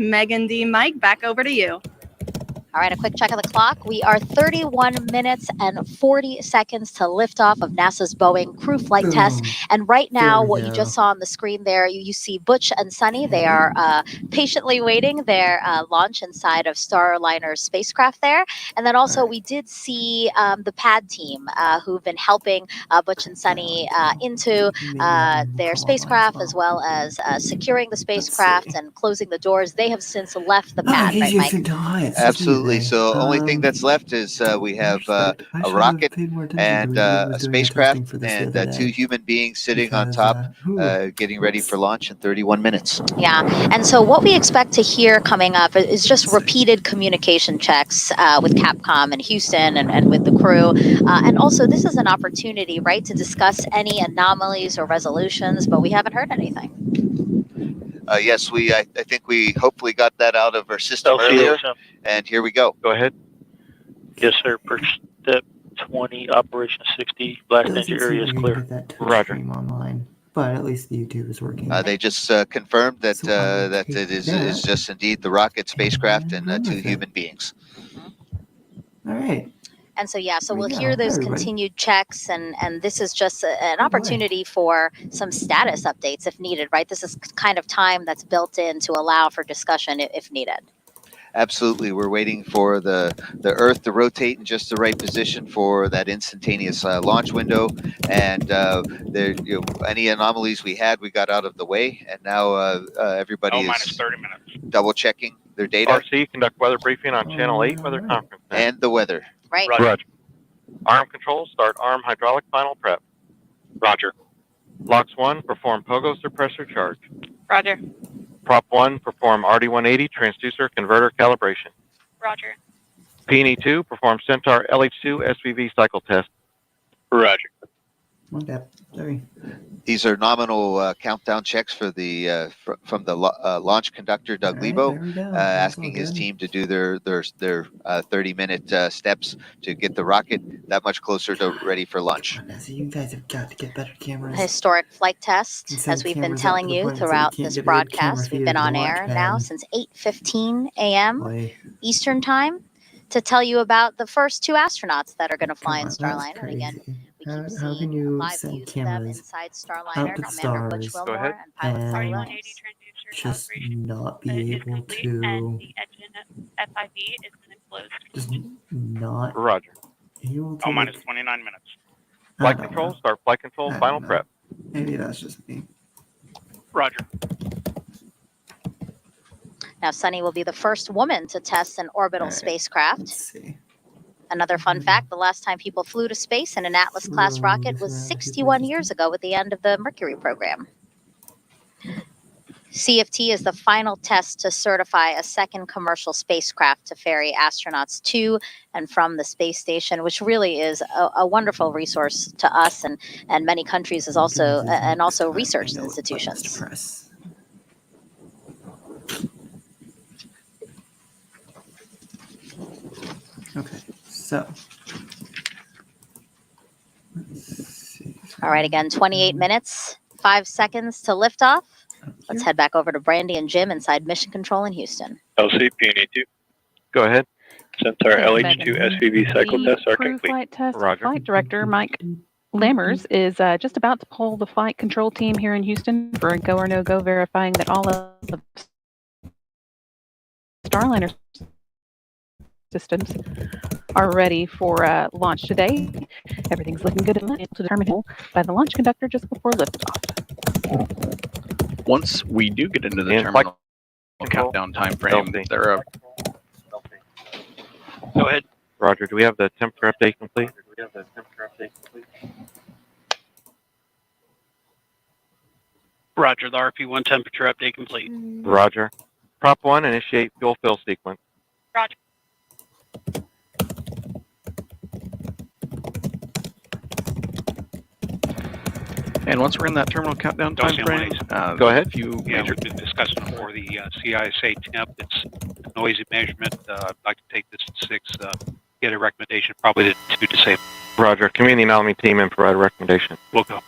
Megan D. Mike, back over to you. All right, a quick check of the clock. We are 31 minutes and 40 seconds to liftoff of NASA's Boeing crew flight test. And right now, what you just saw on the screen there, you see Butch and Sunny. They are patiently waiting their launch inside of Starliner's spacecraft there. And then also we did see the pad team who've been helping Butch and Sunny into their spacecraft, as well as securing the spacecraft and closing the doors. They have since left the pad, right, Mike? Absolutely. So only thing that's left is we have a rocket and a spacecraft and 2 human beings sitting on top, getting ready for launch in 31 minutes. Yeah, and so what we expect to hear coming up is just repeated communication checks with Capcom and Houston and with the crew. And also, this is an opportunity, right, to discuss any anomalies or resolutions, but we haven't heard anything. Yes, I think we hopefully got that out of our system earlier. And here we go. Go ahead. Yes, sir. Per step 20, operation 60, blast engine area is clear. Roger. Online, but at least the YouTube is working. They just confirmed that that it is just indeed the rocket, spacecraft, and 2 human beings. All right. And so, yeah, so we'll hear those continued checks, and this is just an opportunity for some status updates if needed, right? This is kind of time that's built in to allow for discussion if needed. Absolutely. We're waiting for the Earth to rotate in just the right position for that instantaneous launch window. And any anomalies we had, we got out of the way. And now everybody is 30 minutes. double checking their data. RC, conduct weather briefing on Channel 8 weather conference. And the weather. Right. Roger. Arm control, start arm hydraulic final prep. Roger. Locks 1, perform pogo suppressor charge. Roger. Prop 1, perform RD-180 transducer converter calibration. Roger. P&E 2, perform Centaur LH2 SVV cycle test. Roger. Okay. Sorry. These are nominal countdown checks for the from the launch conductor, Doug Lebo, asking his team to do their 30-minute steps to get the rocket that much closer to ready for launch. So you guys have got to get better cameras. Historic flight test, as we've been telling you throughout this broadcast. We've been on air now since 8:15 a.m. Eastern Time to tell you about the first 2 astronauts that are going to fly in Starliner. And again, we keep seeing live views of them inside Starliner. Commander Butch Wilmore and pilot Carly Williams. Just not be able to. And the engine FIV is closed. Just not. Roger. minus 29 minutes. Flight control, start flight control, final prep. Maybe that's just me. Roger. Now, Sunny will be the first woman to test an orbital spacecraft. Let's see. Another fun fact, the last time people flew to space in an Atlas-class rocket was 61 years ago with the end of the Mercury program. CFT is the final test to certify a second commercial spacecraft to ferry astronauts to and from the space station, which really is a wonderful resource to us and many countries and also research institutions. Okay, so let's see. All right, again, 28 minutes, 5 seconds to liftoff. Let's head back over to Brandy and Jim inside Mission Control in Houston. LC, P&E 2. Go ahead. Centaur LH2 SVV cycle tests are crew complete. Flight test. Roger. Flight director Mike Lammers is just about to pull the flight control team here in Houston for a go or no go, verifying that all of the Starliner systems are ready for launch today. Everything's looking good enough to determine by the launch conductor just before liftoff. Once we do get into the terminal countdown time frame, there are. Go ahead. Roger. Do we have the temperature update complete? Roger, the RP1 temperature update complete. Roger. Prop 1, initiate fuel fill sequence. Roger. And once we're in that terminal countdown time frame, go ahead. Yeah, we've been discussing for the CISA temp. It's noisy measurement. I'd like to take this to 6. Get a recommendation, probably to disable. Roger. Community anomaly team and provide a recommendation. We'll go.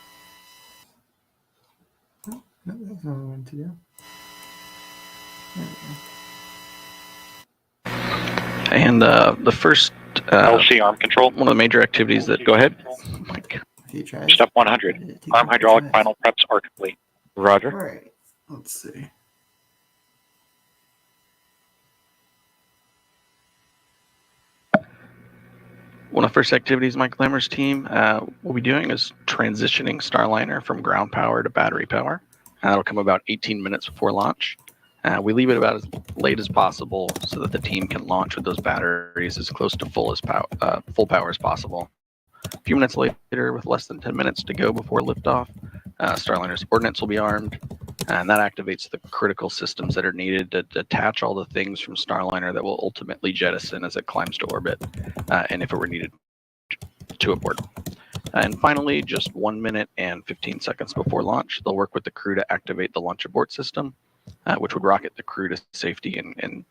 That's all I wanted to do. There we go. And the first LC arm control. one of the major activities that Go ahead. oh my God. A few tries. Step 100. Arm hydraulic final preps are complete. Roger. All right. Let's see. One of the first activities my Glamour's team will be doing is transitioning Starliner from ground power to battery power. That'll come about 18 minutes before launch. We leave it about as late as possible so that the team can launch with those batteries as close to full power as possible. A few minutes later, with less than 10 minutes to go before liftoff, Starliner's ordnance will be armed, and that activates the critical systems that are needed to detach all the things from Starliner that will ultimately jettison as it climbs to orbit, and if it were needed to abort. And finally, just 1 minute and 15 seconds before launch, they'll work with the crew to activate the launch abort system, which would rocket the crew to safety in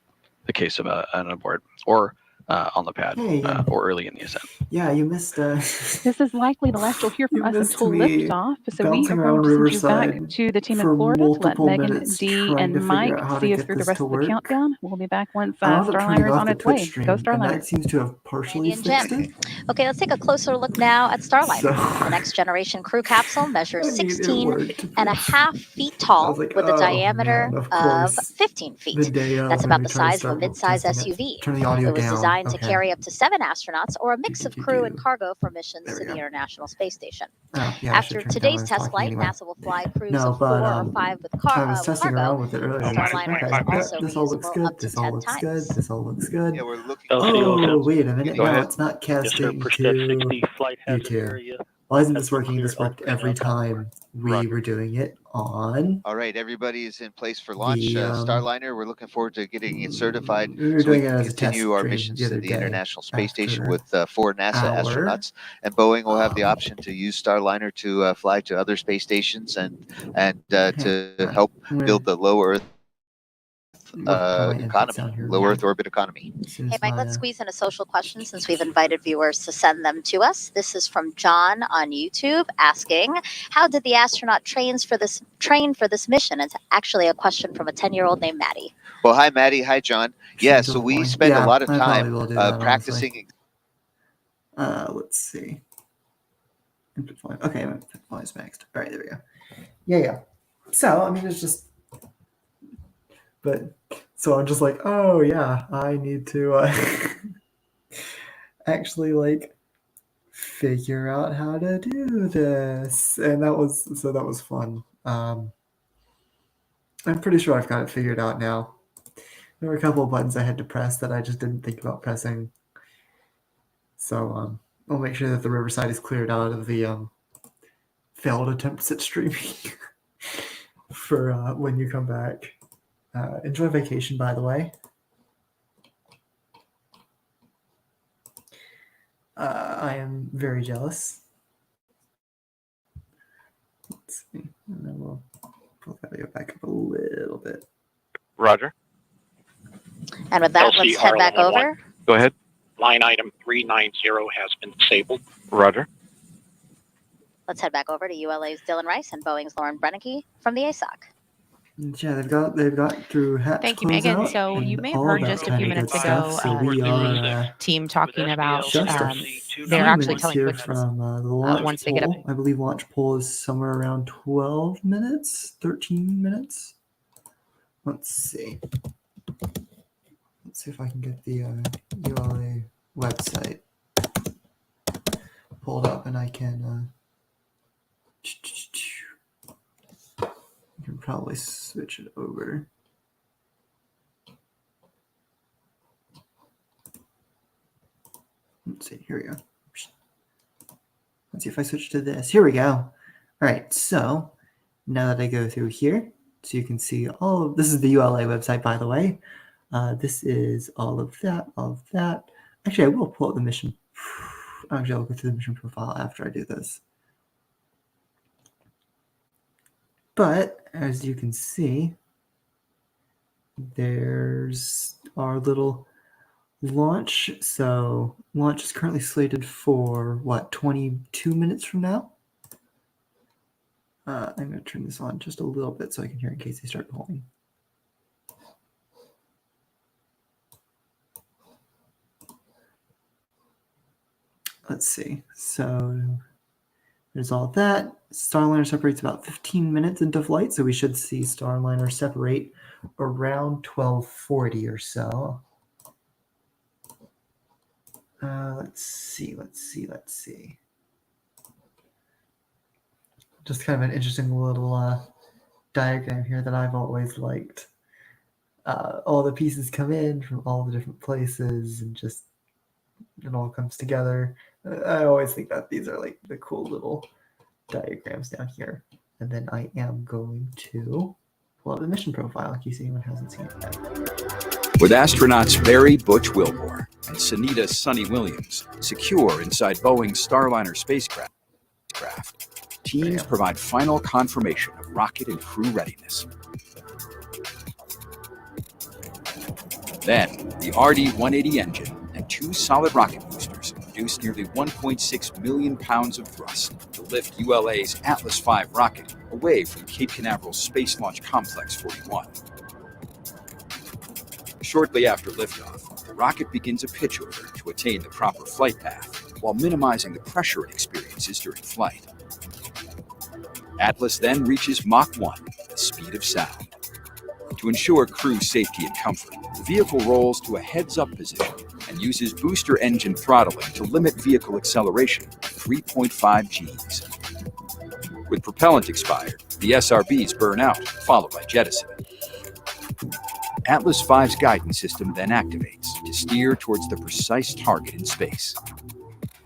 the case of an abort, or on the pad, Hey, or early in the ascent. Yeah, you missed. This is likely the last you'll hear from You us missed until me liftoff. So we bouncing are around going to send you back Riverside to the team in for Florida to let multiple Megan, minutes Dee, trying and to figure Mike out how to see us get through the this rest to of the work. countdown. We'll be back once I wound up turning Starliner is off on the its way. Twitch stream, Go and Starliner. that seems to have partially Canadian fixed Jim. it. Okay, let's take a closer look now at Starliner. So- The next generation crew capsule measures I mean, it 16 worked, and a but half feet I tall was like, with a oh, diameter man, of of course. 15 feet. The day of, That's when about we the tried to size of a start mid-size testing it, SUV. turn the audio It was down. designed to Okay. carry up to 7 astronauts or a mix of crew and Do-do-do-do. cargo for missions There to we the go. International Space Station. Oh, yeah, I should After turn it down when I today's was test talking flight, anyway. NASA will fly crews No, of 4 but or 5 with I was testing cargo. around with it earlier. The Starliner Okay, is yeah, also this all looks reusable good. up to This all 10 looks good. times. This all looks good. Yeah, we're looking. Oh, wait a minute. Go No, ahead. it's not Yes, sir. casting Push to that 60 flight hazard YouTube. area. Why isn't Has this been working? cleared. This worked Upgrade every on board. time we Roger. were doing it on All right, everybody is in place for launch. the Starliner, we're looking forward to getting it certified we were so we doing it can as a test continue our stream missions the to other the day International Space Station after with 4 NASA our, astronauts. And Boeing will have the option to use Starliner to fly to other space stations and to help build the low Earth economy, low Earth orbit economy. Hey, Mike, let's squeeze in a social question since we've invited viewers to send them to us. This is from John on YouTube asking, how did the astronaut train for this mission? It's actually a question from a 10-year-old named Maddie. Well, hi, Maddie. Hi, John. Yeah, so we spent a lot of time practicing. Let's see. Input volume. Okay, input volume is maxed. All right, there we go. Yeah. So, I mean, it's just... But, so I'm just like, oh, yeah, I need to actually, like, figure out how to do this. And that was fun. I'm pretty sure I've got it figured out now. There were a couple of buttons I had to press that I just didn't think about pressing. So I'll make sure that the Riverside is cleared out of the failed attempts at streaming for when you come back. Enjoy vacation, by the way. I am very jealous. Let's see. And then we'll pull that video back up a little bit. Roger. And with that, let's head back over. Go ahead. Line item 390 has been disabled. Roger. Let's head back over to ULA's Dylan Rice and Boeing's Lauren Brennicky from the ASOC. Yeah, they've got through hatch. Thank you, Megan. closeout So you and may have all heard that just a kind few of minutes good ago stuff. So we are team talking about just they're actually telling here quick from the launch once they get up. poll. I believe launch poll is somewhere around 12 minutes, 13 minutes. Let's see. Let's see if I can get the ULA website pulled up, and I can. You can probably switch it over. Let's see. Here we go. Let's see if I switch to this. Here we go. All right. So now that I go through here, so you can see all of this is the ULA website, by the way. This is all of that, all of that. Actually, I will pull up the mission. Actually, I'll go through the mission profile after I do this. But as you can see, there's our little launch. So launch is currently slated for what, 22 minutes from now? I'm going to turn this on just a little bit so I can hear in case they start pulling. let's see. So there's all that. Starliner separates about 15 minutes into flight, so we should see Starliner separate around 12:40 or so. Let's see. Just kind of an interesting little diagram here that I've always liked. All the pieces come in from all the different places, and just it all comes together. I always think that these are like the cool little diagrams down here. And then I am going to pull up the mission profile in case anyone hasn't seen it yet. With astronauts Barry Butch Wilmore and Sunita Sunny Williams secure inside Boeing's Starliner spacecraft, teams provide final confirmation of rocket and crew readiness. Then, the RD-180 engine and 2 solid rocket boosters produce nearly 1.6 million pounds of thrust to lift ULA's Atlas V rocket away from Cape Canaveral's Space Launch Complex 41. Shortly after liftoff, the rocket begins a pitch over to attain the proper flight path while minimizing the pressure it experiences during flight. Atlas then reaches Mach 1, the speed of sound. To ensure crew safety and comfort, the vehicle rolls to a heads-up position and uses booster engine throttling to limit vehicle acceleration to 3.5 Gs. With propellant expired, the SRBs burn out, followed by jettison. Atlas V's guidance system then activates to steer towards the precise target in space.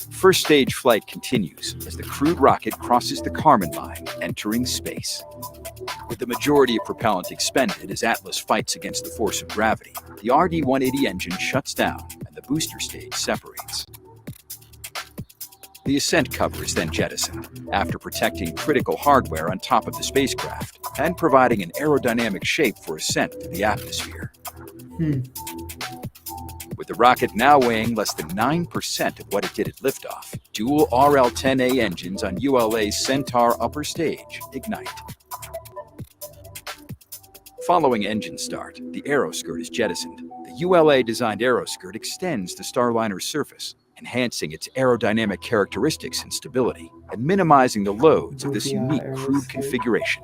First stage flight continues as the crewed rocket crosses the Kármán line, entering space. With the majority of propellant expended as Atlas fights against the force of gravity, the RD-180 engine shuts down and the booster stage separates. The ascent cover is then jettisoned, after protecting critical hardware on top of the spacecraft and providing an aerodynamic shape for ascent through the atmosphere. With the rocket now weighing less than 9% of what it did at liftoff, dual RL-10A engines on ULA's Centaur upper stage ignite. Following engine start, the aeroskirt is jettisoned. The ULA-designed aeroskirt extends the Starliner's surface, enhancing its aerodynamic characteristics and stability, and minimizing the loads of this unique crewed configuration.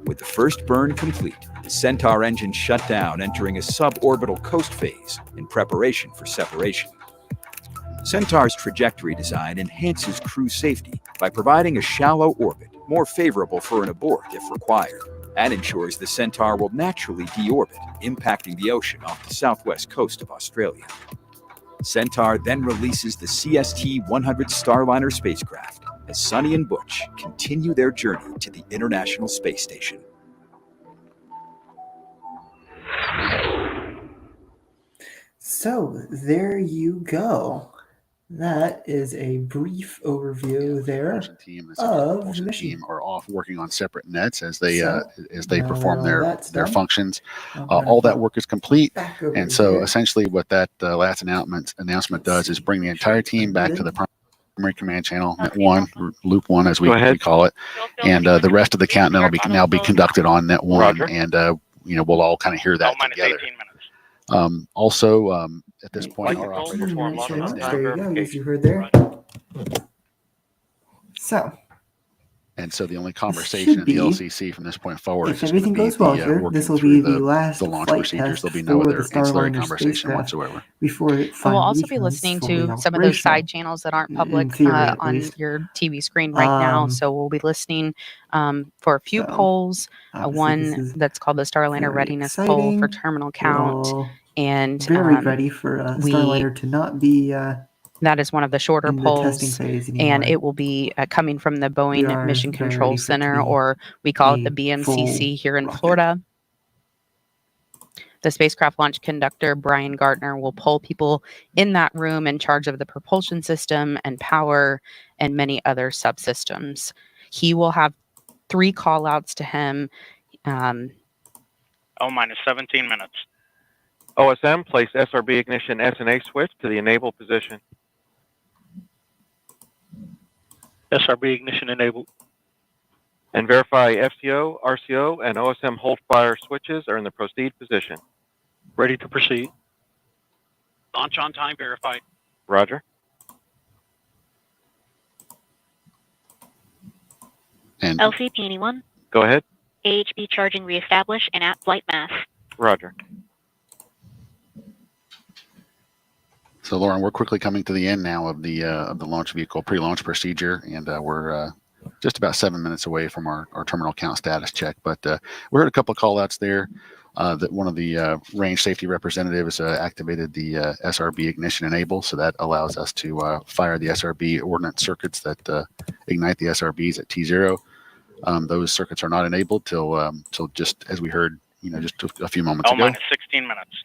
With the first burn complete, the Centaur engine shut down, entering a suborbital coast phase in preparation for separation. Centaur's trajectory design enhances crew safety by providing a shallow orbit more favorable for an abort if required, and ensures the Centaur will naturally deorbit, impacting the ocean off the southwest coast of Australia. Centaur then releases the CST-100 Starliner spacecraft as Sunny and Butch continue their journey to the International Space Station. So there you go. That is a brief overview there team of the propulsion mission. team are off working on separate nets as they now perform that all their that's done, functions. I'm gonna All that go work is complete, back over and so here. essentially what that last announcement does is bring the entire team back to the primary command channel, net 1, or loop 1 as we call it, and the rest of the countdown will now be conducted on net 1, Roger. and we'll all kind of hear that together. Also, at this point, our operators will be shutting down. There you go, as you heard there. So, And so the only conversation in the be, LCC from this point forward if is going to everything be goes well the here, working this will through be the last the launch flight procedures. test There'll be no for other the ancillary Starliner conversation spacecraft whatsoever. before it And we'll finally also be becomes listening fully to some of those operational. side channels that aren't In public theory, at on least. your TV screen right now. So we'll be listening for a few polls. One that's called the Starliner Readiness Poll for terminal count. And very ready for Starliner to not be that is one of the shorter in the testing polls, phase anymore. and it will be coming from the Boeing Mission Control Center, or we call it the BMCC here in Florida. The spacecraft launch conductor, Brian Gardner, will poll people in that room in charge of the propulsion system and power and many other subsystems. He will have 3 call-outs to him. minus 17 minutes. OSM, place SRB ignition SNA switch to the enable position. SRB ignition enabled. And verify FTO, RCO, and OSM hold fire switches are in the proceed position. Ready to proceed. Launch on time verified. Roger. And LC Peony 1. Go ahead. AHB charging reestablish and at flight mass. Roger. so, Lauren, we're quickly coming to the end now of the launch vehicle pre-launch procedure, and we're just about 7 minutes away from our terminal count status check. But we heard a couple of call outs there. That one of the range safety representatives activated the SRB ignition enable, so that allows us to fire the SRB ordnance circuits that ignite the SRBs at T0. Those circuits are not enabled till just as we heard, just a few moments ago. minus 16 minutes.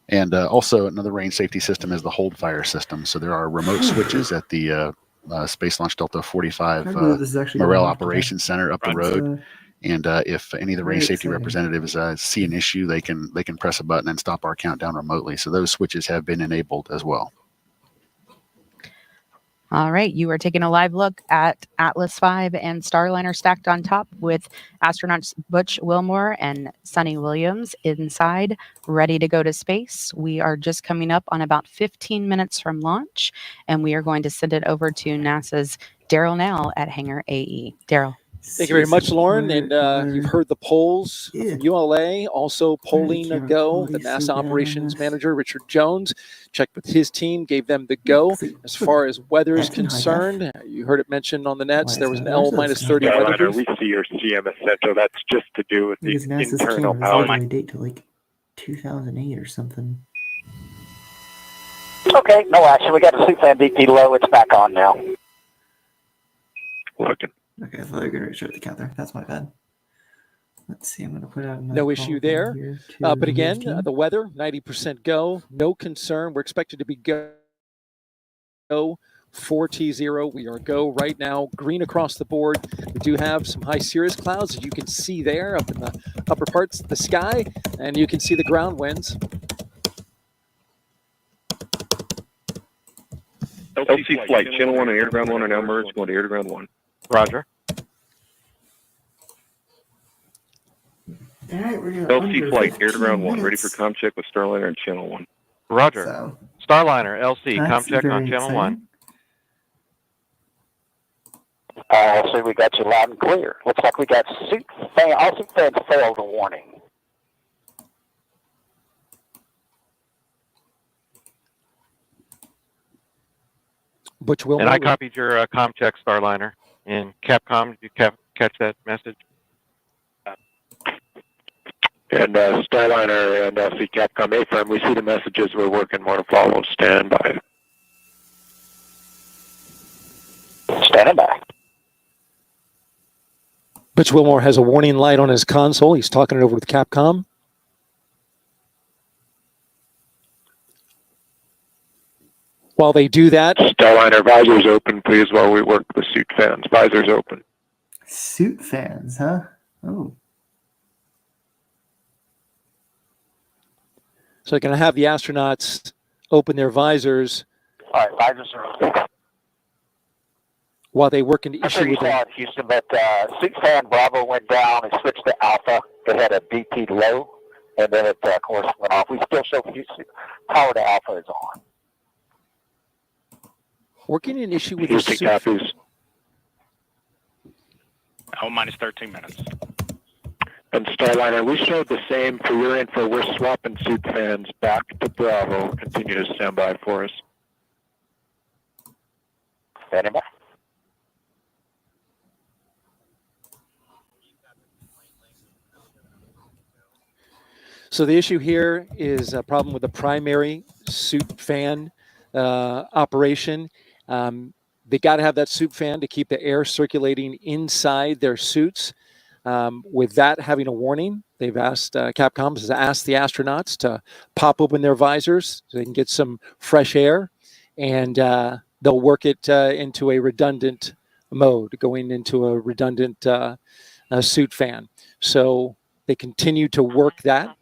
And also another range safety system is the hold fire system. So there are remote switches at the Space Launch Delta 45 Morel Operations Center up the road. And if any of the range safety representatives see an issue, they can press a button and stop our countdown remotely. So those switches have been enabled as well. All right, you are taking a live look at Atlas V and Starliner stacked on top with astronauts Butch Wilmore and Sonny Williams inside, ready to go to space. We are just coming up on about 15 minutes from launch, and we are going to send it over to NASA's Daryl Nell at Hangar AE. Daryl. Thank you very much, Lauren. And you've heard the polls from ULA, also polling a go. The NASA operations manager, Richard Jones, checked with his team, gave them the go. As far as weather is concerned, you heard it mentioned on the nets, there was an L minus 30 weather brief. We see your CMS Central. That's just to do with the internal power. Date to like 2008 or something. Okay, no action. We got the suit fan DP low. It's back on now. Looking. Okay, I thought you were going to restart the counter. That's my bad. Let's see. I'm going to put out no issue there. But again, the weather, 90% go. No concern. We're expected to be go for T0. We are go right now. Green across the board. We do have some high cirrus clouds, as you can see there up in the upper parts of the sky. And you can see the ground winds. LC flight, channel 1 and air to ground 1 are now merged, going to air to ground 1. Roger. All right, we're LC flight, air to ground 1, ready for comm check with Starliner and channel 1. Roger. So, Starliner, LC, that's comm check on very channel exciting. 1. So we got you loud and clear. Looks like we got all suit fans failed the warning. Butch Wilmore. And I copied your comm check, Starliner. In Capcom, did you catch that message? And Starliner and LC Capcom A-Firm, we see the messages. We're working more to follow. Stand by. Standing by. Butch Wilmore has a warning light on his console. He's talking it over with Capcom. While they do that, Starliner, visors open, please, while we work the suit fans. Visors open. Suit fans, huh? Oh. so they're going to have the astronauts open their visors All right, visors are open. while they work into I'm issue pretty with them. solid, Houston, but suit fan Bravo went down and switched to Alpha. They had a DP low, and then it, of course, went off. We still show Houston. Power to Alpha is on. Working an issue with the Houston suit. copies. Oh, minus 13 minutes. And Starliner, we showed the same for your info. We're swapping suit fans back to Bravo. Continue to stand by for us. Standing by. So the issue here is a problem with the primary suit fan operation. They got to have that suit fan to keep the air circulating inside their suits. With that having a warning, they've asked, Capcom has asked the astronauts to pop open their visors so they can get some fresh air, and they'll work it into a redundant mode, going into a redundant suit fan. So they continue to work that.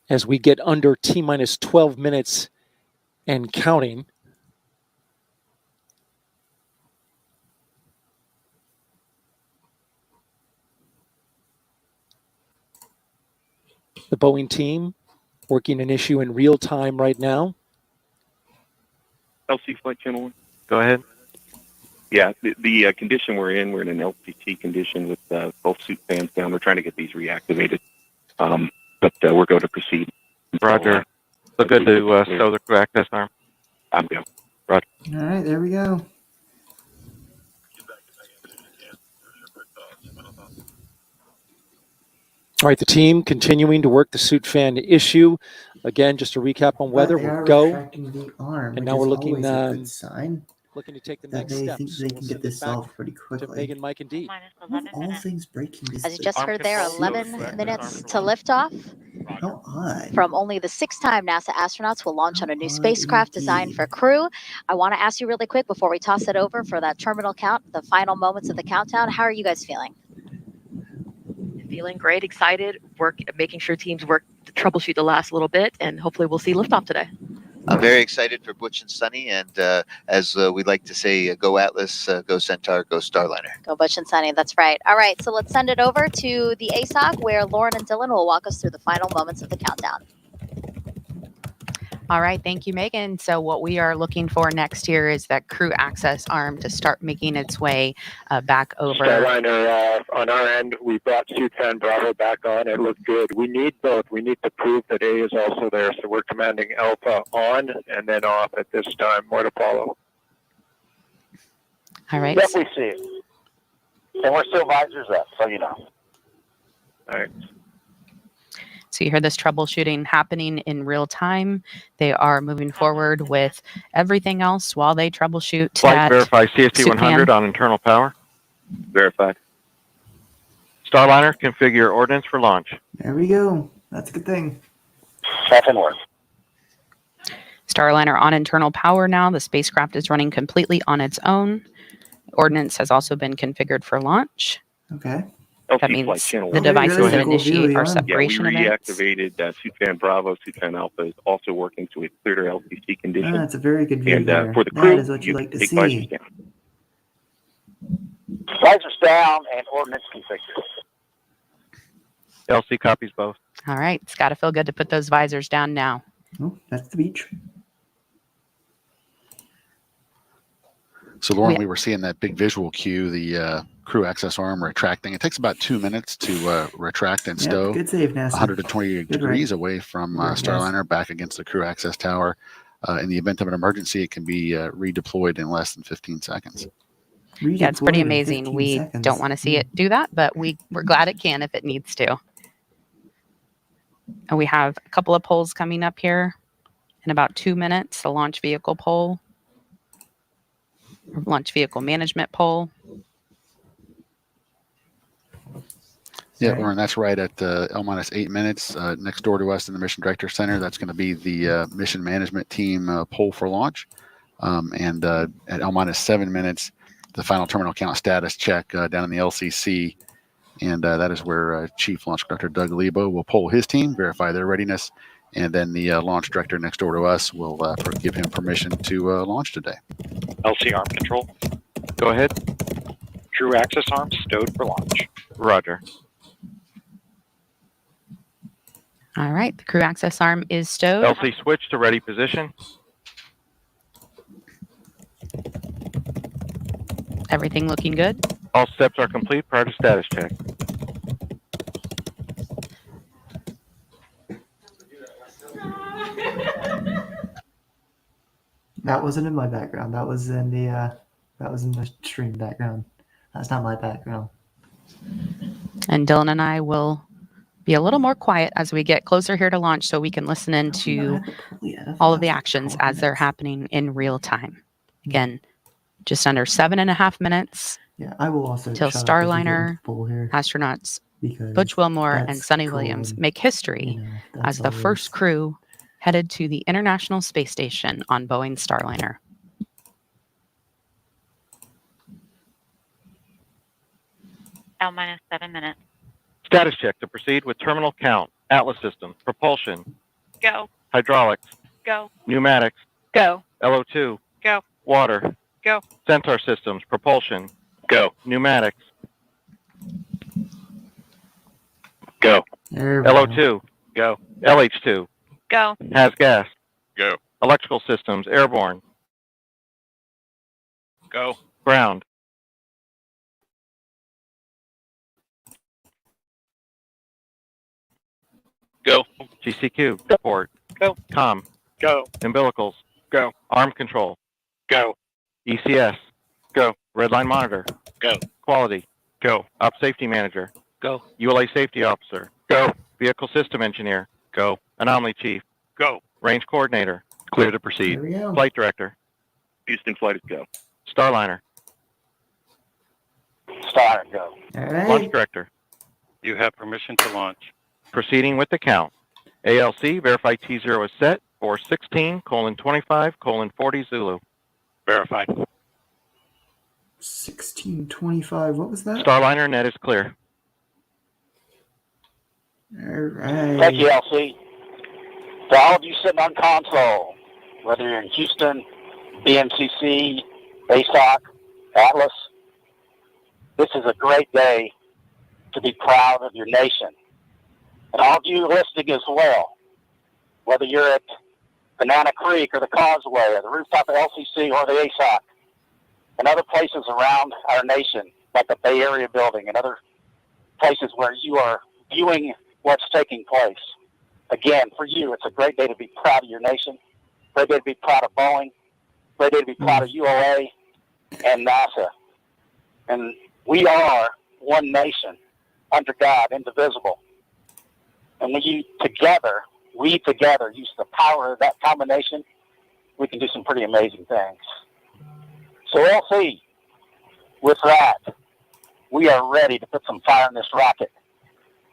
As we get under T-minus 12 minutes and counting. The Boeing team working an issue in real time right now. LC Flight Channel 1. Go ahead. Yeah, the condition we're in an LCT condition with both suit fans down. We're trying to get these reactivated, but we're going to proceed. Roger. So good to stow the crew access arm. I'm good. Roger. All right, there we go. All right, the team continuing to work the suit fan issue. Again, just to recap on weather, But they we're are go. retracting the arm, And which now is we're looking always a good sign looking to take the that next they steps. think So they we'll can send get this it back solved pretty to quickly. Megan, Mike, and Dee. Of all things breaking, this As is you just like heard there, so 11 random. minutes to liftoff. How odd. From only the 6th time NASA astronauts will launch on a new spacecraft designed for crew. I want to ask you really quick before we toss it over for that terminal count, the final moments of the countdown. How are you guys feeling? Feeling great, excited, making sure teams work to troubleshoot the last little bit, and hopefully we'll see liftoff today. I'm very excited for Butch and Sunny, and as we like to say, go Atlas, go Centaur, go Starliner. Go Butch and Sunny, that's right. All right, so let's send it over to the ASOC where Lauren and Dylan will walk us through the final moments of the countdown. All right, thank you, Megan. So what we are looking for next here is that crew access arm to start making its way back over. Starliner, on our end, we brought suit fan Bravo back on. It looked good. We need both. We need to prove that A is also there. So we're commanding Alpha on and then off at this time. More to follow. All right. Yep, we see it. And we're still visors up, so you know. All right. So you hear this troubleshooting happening in real time. They are moving forward with everything else while they troubleshoot. Flight verify CFT suit 100 fan. on internal power. Verified. Starliner, configure ordnance for launch. There we go. That's a good thing. Second work. Starliner on internal power now. The spacecraft is running completely on its own. Ordnance has also been configured for launch. Okay. That means the devices that initiate our separation we events. reactivated suit fan Bravo. Suit fan Alpha is also working to a clear LCC condition. That's a very good view And there. for the crew, That is what you like to take see. visors down. Visors down and ordnance configured. LC copies both. All right. It's got to feel good to put those visors down now. Oh, that's the beach. So, Lauren, we were seeing that big visual cue, the crew access arm retracting. It takes about 2 minutes to retract and stow. Yep, good save, NASA. 120 Good degrees right. away from Good right, Starliner, back against the crew access tower. In the event of an emergency, it can be redeployed in less than 15 seconds. Yeah, it's pretty Redeployed in amazing. 15 We seconds. don't want to see it do that, but we're glad it can if it needs to. And we have a couple of polls coming up here in about 2 minutes. The launch vehicle poll, launch vehicle management poll. Yeah, Lauren, that's right at L-8 minutes. Next door to us in the Mission Director Center, that's going to be the mission management team poll for launch. And at L-7 minutes, the final terminal count status check down in the LCC. And that is where Chief Launch Director Doug Lebo will poll his team, verify their readiness, and then the launch director next door to us will give him permission to launch today. LC arm control. Go ahead. Crew access arm stowed for launch. Roger. All right. The crew access arm is stowed. LC switch to ready position. Everything looking good. All steps are complete prior to status check. That wasn't in my background. That was in the stream background. That's not my background. And Dylan and I will be a little more quiet as we get closer here to launch so we can listen into all of the actions as they're happening in real time. Again, just under 7.5 minutes. Yeah, I will also till shut up as we get into Starliner the poll here, astronauts because Butch Wilmore and that's Sonny cool, Williams and, make history that's as the always- first crew headed to the International Space Station on Boeing Starliner. L-7 minutes. Status check to proceed with terminal count, Atlas systems, propulsion, Go. hydraulics, Go. pneumatics, Go. LO2, Go. water, Go. Centaur systems, propulsion, go, pneumatics, go, There we go. LO2, go, LH2, Go. has gas, go, electrical systems, airborne, Go. Ground. Go. GCQ. Port. Go. Com. Go. Umbilicals. Go. Arm control. Go. ECS. Go. Redline monitor. Go. Quality. Go. Op safety manager. Go. ULA safety officer. Go. Vehicle system engineer. Go. Anomaly chief. Go. Range coordinator. Clear to proceed. There we go. Flight director. Houston flight is go. Starliner. Start and go. All right. Launch director. You have permission to launch. Proceeding with the count. ALC, verify T0 is set for 16:25:40 Zulu. Verified. 1625. What was that? Starliner net is clear. All right. Thank you, LC. To all of you sitting on console, whether you're in Houston, BMCC, ASOC, Atlas, this is a great day to be proud of your nation. And all of you listening as well, whether you're at Banana Creek or the Causeway or the rooftop of LCC or the ASOC and other places around our nation, like the Bay Area building and other places where you are viewing what's taking place. Again, for you, it's a great day to be proud of your nation, great day to be proud of Boeing, great day to be proud of ULA and NASA. And we are one nation under God, indivisible. And we together use the power of that combination, we can do some pretty amazing things. So LC, with that, we are ready to put some fire in this rocket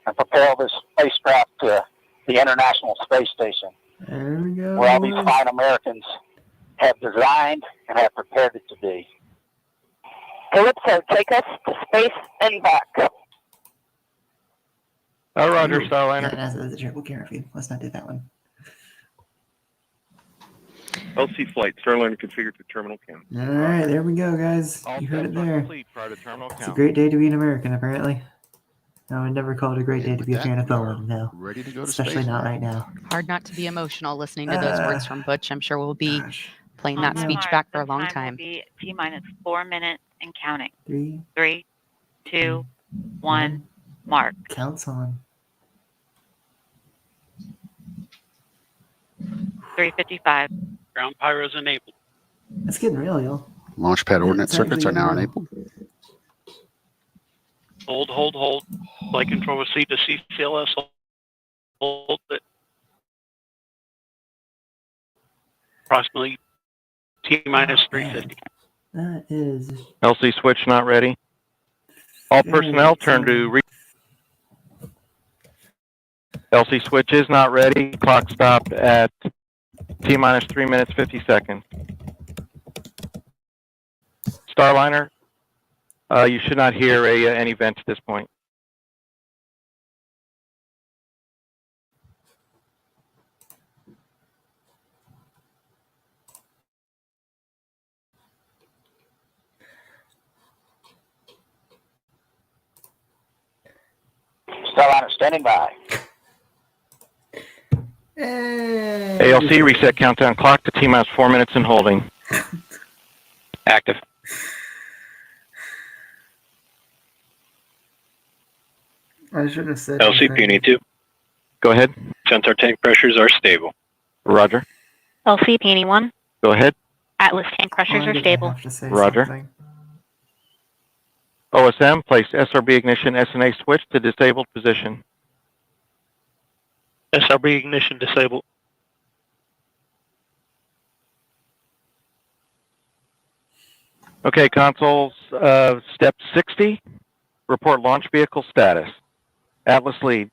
and propel this spacecraft to the International Space Station, There we go. where all these fine Americans have designed and have prepared it to be. Calypso, take us to space and back. Roger, Yeah, Starliner. that's a triple camera feed. Let's not do that one. LC flight. Starliner configured to terminal cam. All right, there we go, guys. All You heard it steps are there. complete prior to terminal It's a count. great day to be an American, apparently. I would never call it a great day to be a fan of Boeing, no. Ready to go to Especially space. not right now. Hard not to be emotional listening to those words from Butch. I'm sure we'll be Gosh. playing that On my speech mark, back for a the long Will time. be T-minus 4 minutes and counting. 3, 3, 2, 1, mark. counts on. 3:55. Ground pyros enabled. It's getting real, y'all. Launch pad ordnance It's circuits are actually now getting real. enabled. Hold. Flight control received a CCLS. Hold it. Approximately T-minus 350. That is. LC switch not ready. All Very personnel turn to LC switch is not ready. Clock stopped at T-minus 3 minutes 50 seconds. Starliner, you should not hear any vent at this point. Starliner standing by. Hey. ALC reset countdown clock to T-minus 4 minutes and holding. Active. I should have said. LC anything. Peony 2. Go ahead. Sensor tank pressures are stable. Roger. LC Peony 1. Go ahead. Atlas tank pressures Why are did I stable. have to say Roger. something? OSM, place SRB ignition SNA switch to disabled position. SRB ignition disabled. Okay, consoles, step 60, report launch vehicle status. Atlas lead.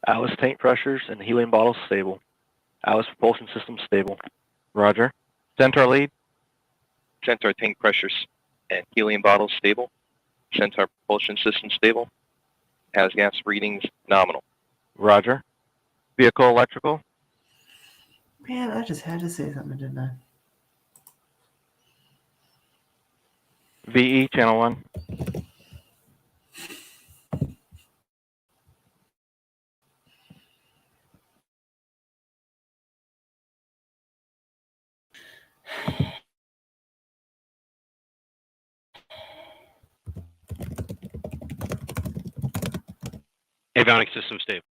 Atlas tank pressures and helium bottles stable. Atlas propulsion system stable. Roger. Centaur lead. Centaur tank pressures and helium bottles stable. Centaur propulsion system stable. Has gas readings nominal. Roger. Vehicle electrical. Man, I just had to say something, didn't I? VE channel 1. Avionics system stable.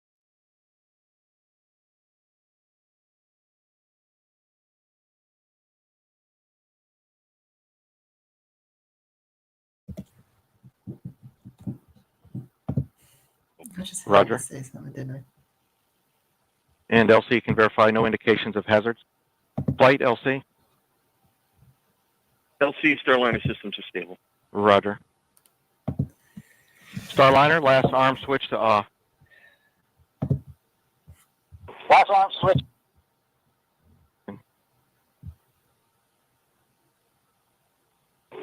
I just had Roger. to say something, didn't I? And LC can verify no indications of hazards. Flight, LC. LC Starliner systems are stable. Roger. Starliner, last arm switch to off. Last arm switch.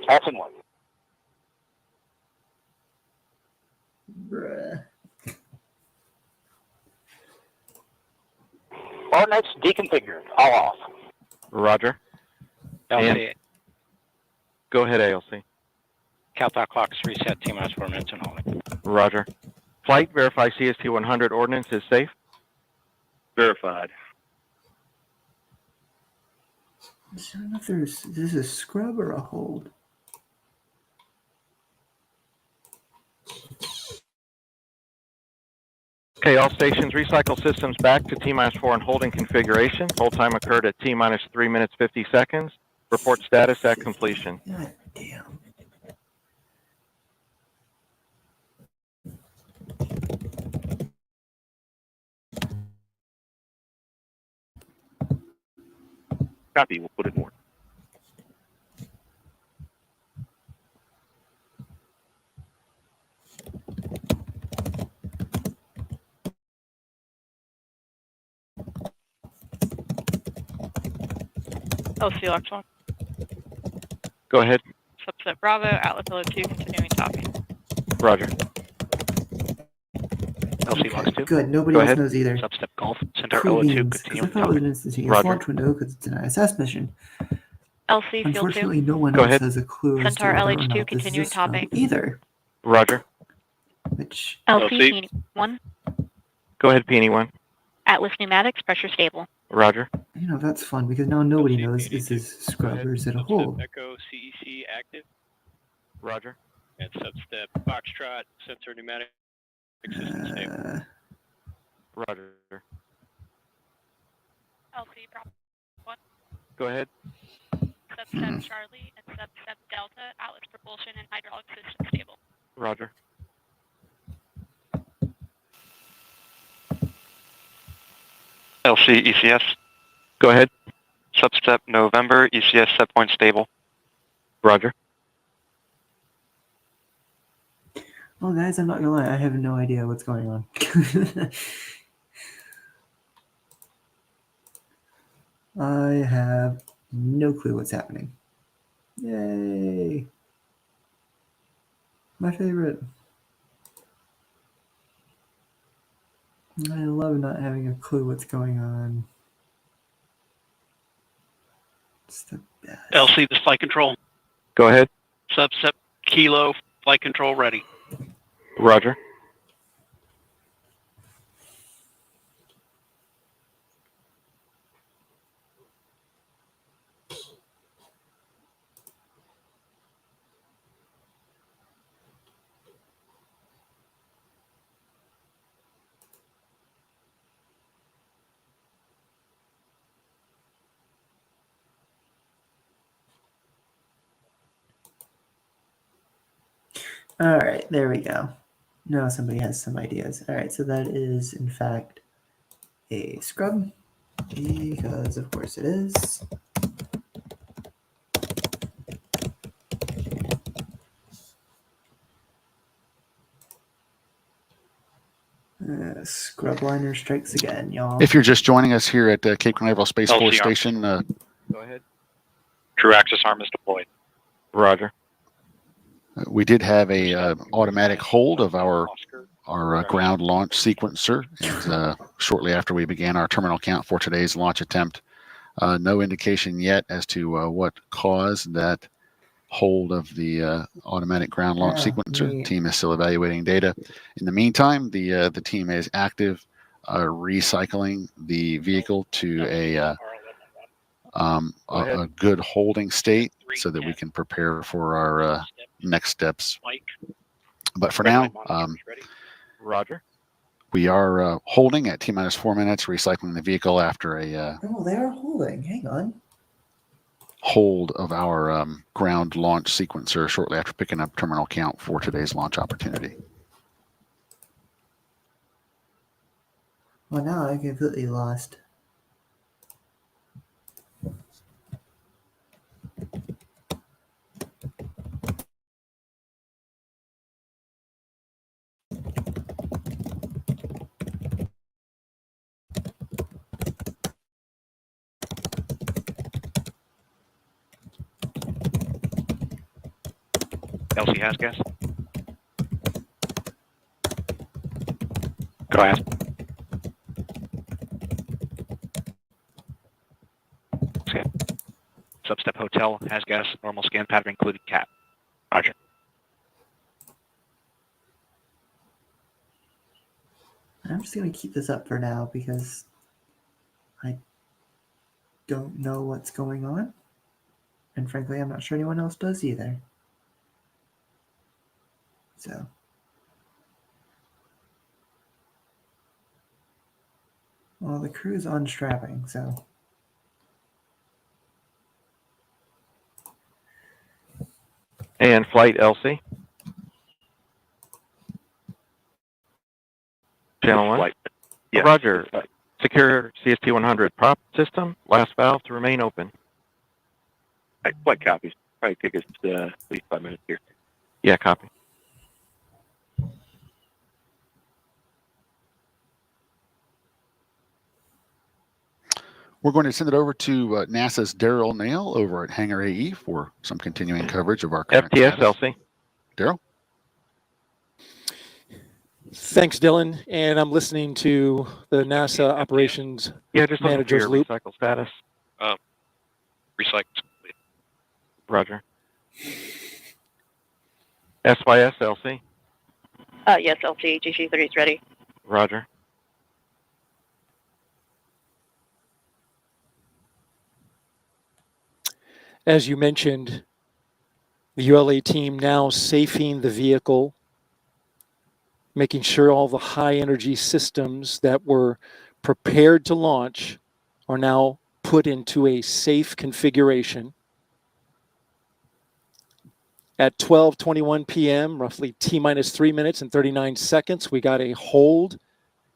That's in one. Bruh. Coordinates deconfigured. All off. Roger. LC, And go ahead, ALC. countdown clocks reset, T-minus 4 minutes and holding. Roger. Flight, verify CST 100 ordnance is safe. Verified. I don't know if there's, is this a scrub or a hold? Okay, all stations, recycle systems back to T-minus 4 and holding configuration. Hold time occurred at T-minus 3 minutes 50 seconds. Report status at completion. God damn. Copy. We'll put it in work. LC Electron. Go ahead. Subset Bravo, Atlas LO2, continuing topping. Roger. LC Lux 2. Good, nobody Go else ahead. knows either. Substep Golf, Centaur Cool LO2, beans, 'cause I continuing thought it was an topping. instantaneous Roger. launch window because it's an ISS mission. LC Field 2. Unfortunately, no one Go else ahead. has a clue as to Centaur whether or LH2, not this is a continuing scrub topping. either. Roger. Which, LC 1. Go ahead, P1. Atlas Pneumatics, pressure stable. Roger. you know, that's fun because now nobody knows is this scrub or is it a hold. Echo CEC active. Roger. And substep Foxtrot, sensor pneumatic system stable. Roger. LC Bravo 1. Go ahead. Subset Charlie and subset Delta, Atlas propulsion and hydraulic system stable. Roger. LC ECS. Go ahead. Substep November, ECS set point stable. Roger. Well, guys, I'm not gonna lie, I have no idea what's going on. I have no clue what's happening. Yay! My favorite. I love not having a clue what's going on. It's the best. LC, this flight control. Go ahead. Substep Kilo, flight control ready. Roger. All right, there we go. Now somebody has some ideas. All right, so that is in fact a scrub because of course it is. Scrub liner strikes again, y'all. If you're just joining us here at Cape Canaveral Space Force LCR. Station, Go ahead. True axis arm is deployed. Roger. we did have a automatic hold of our ground launch sequencer, and shortly after we began our terminal count for today's launch attempt. No indication yet as to what caused that hold of the automatic ground launch sequencer. The team is still evaluating data. In the meantime, the team is active recycling the vehicle to a good holding state so that we can prepare for our next steps. But for now, Roger. We are holding at T-minus 4 minutes, recycling the vehicle after a Oh, they are holding. Hang on. hold of our ground launch sequencer shortly after picking up terminal count for today's launch opportunity. Well, now I'm completely lost. LC has gas. Go ahead. Scan. Substep Hotel has gas. Normal scan pattern included cap. Roger. I'm just going to keep this up for now because I don't know what's going on. And frankly, I'm not sure anyone else does either. So. Well, the crew's unstrapping, so. And flight LC. Channel 1. Flight. Yeah. Roger. Secure CST 100 prop system. Last valve to remain open. Flight copies. Probably take us at least 5 minutes here. Yeah, copy. We're going to send it over to NASA's Daryl Nail over at Hangar AE for some continuing coverage of our current FTS status. LC. Daryl? Thanks, Dylan. And I'm listening to the NASA operations just manager's loop. Recycle status. Recycle. Roger. SYS LC. Yes, LC, GC30 is ready. Roger. As you mentioned, the ULA team now safing the vehicle, making sure all the high energy systems that were prepared to launch are now put into a safe configuration. At 12:21 p.m., roughly T-minus 3 minutes and 39 seconds, we got a hold.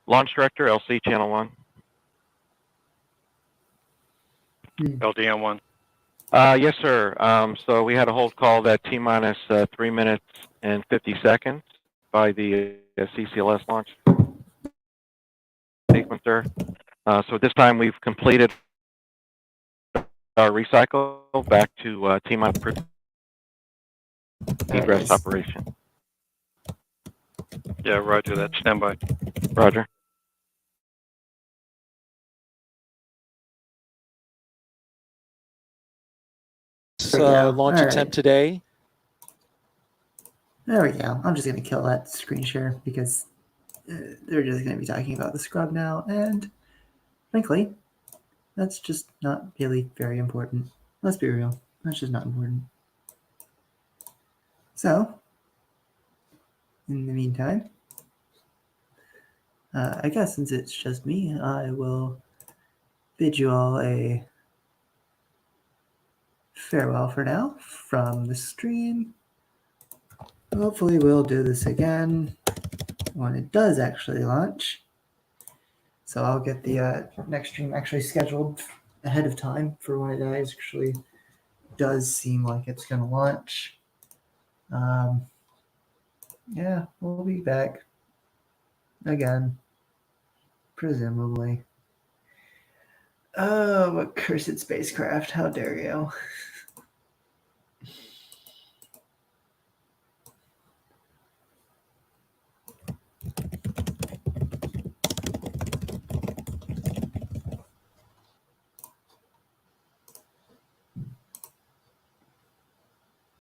Launch Director, LC Channel 1. LDM1. Yes, sir. So we had a hold call at T-minus 3 minutes and 50 seconds by the CCLS launch sequencer. So this time we've completed our recycle back to T-minus egress operation. Yeah, roger that. Stand by. Roger. Launch attempt today. There we go. I'm just going to kill that screen share because they're just going to be talking about the scrub now. And frankly, that's just not really very important. Let's be real. That's just not important. So, in the meantime, I guess since it's just me, I will bid you all a farewell for now from the stream. Hopefully we'll do this again when it does actually launch. So I'll get the next stream actually scheduled ahead of time for when it actually does seem like it's going to launch. Yeah, we'll be back again, presumably. Oh, Accursed Spacecraft, how dare you.